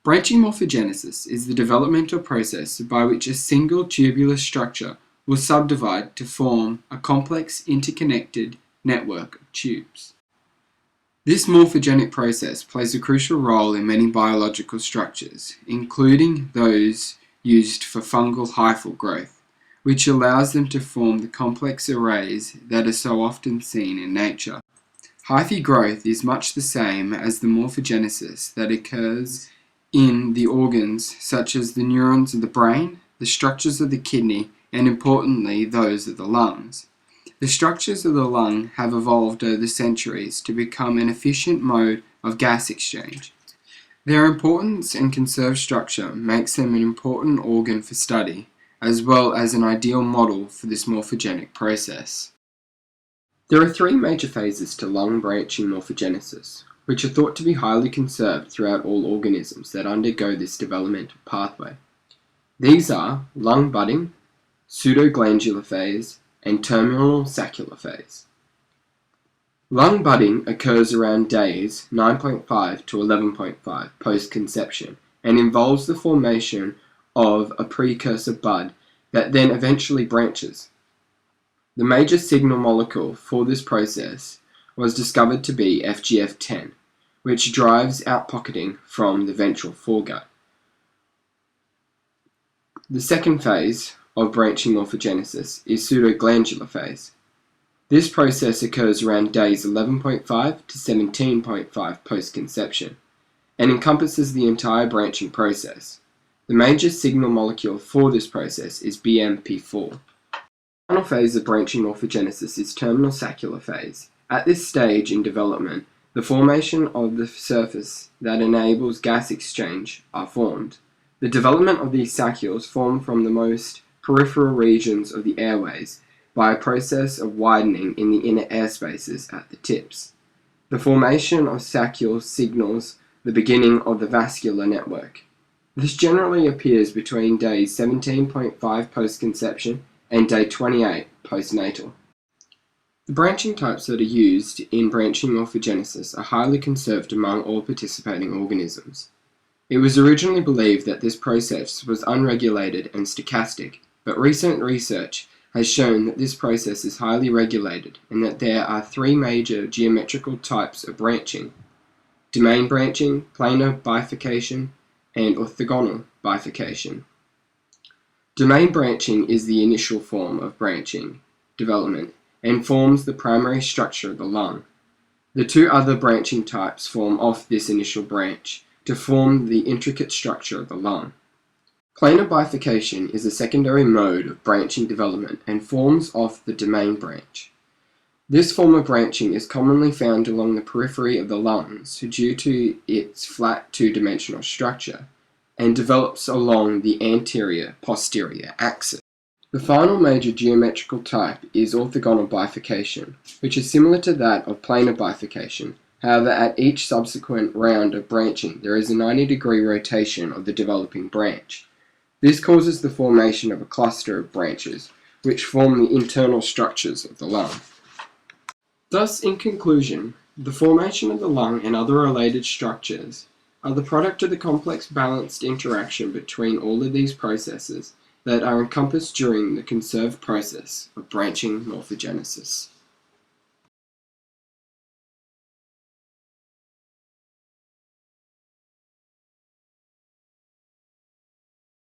Branching morphogenesis is the developmental process by which a single tubular structure will subdivide to form a complex interconnected network of tubes. This morphogenic process plays a crucial role in many biological structures, including those used for fungal hyphal growth, which allows them to form the complex arrays that are so often seen in nature. Hyphae growth is much the same as the morphogenesis that occurs in the organs such as the neurons of the brain, the structures of the kidney, and importantly those of the lungs. The structures of the lung have evolved over centuries to become an efficient mode of gas exchange. Their importance and conserved structure makes them an important organ for study, as well as an ideal model for this morphogenic process. There are three major phases to lung branching morphogenesis, which are thought to be highly conserved throughout all organisms that undergo this developmental pathway. These are lung budding, pseudoglandular phase, and terminal saccular phase. Lung budding occurs around days 9.5 to 11.5 post-conception and involves the formation of a precursor bud that then eventually branches. The major signal molecule for this process was discovered to be FGF10, which drives outpocketing from the ventral foregut. The second phase of branching morphogenesis is pseudoglandular phase. This process occurs around days 11.5 to 17.5 post-conception and encompasses the entire branching process. The major signal molecule for this process is BMP4. The final phase of branching morphogenesis is terminal saccular phase. At this stage in development, the formation of the surface that enables gas exchange are formed. The development of these saccules form from the most peripheral regions of the airways by a process of widening in the inner air spaces at the tips. The formation of saccules signals the beginning of the vascular network. This generally appears between days 17.5 post-conception and day 28 postnatal. The branching types that are used in branching morphogenesis are highly conserved among all participating organisms. It was originally believed that this process was unregulated and stochastic, but recent research has shown that this process is highly regulated and that there are three major geometrical types of branching: domain branching, planar bifurcation, and orthogonal bifurcation. Domain branching is the initial form of branching development and forms the primary structure of the lung. The two other branching types form off this initial branch to form the intricate structure of the lung. Planar bifurcation is a secondary mode of branching development and forms off the domain branch. This form of branching is commonly found along the periphery of the lungs due to its flat two-dimensional structure and develops along the anterior-posterior axis. The final major geometrical type is orthogonal bifurcation, which is similar to that of planar bifurcation. However, at each subsequent round of branching, there is a 90-degree rotation of the developing branch. This causes the formation of a cluster of branches, which form the internal structures of the lung. Thus, in conclusion, the formation of the lung and other related structures are the product of the complex balanced interaction between all of these processes that are encompassed during the conserved process of branching morphogenesis.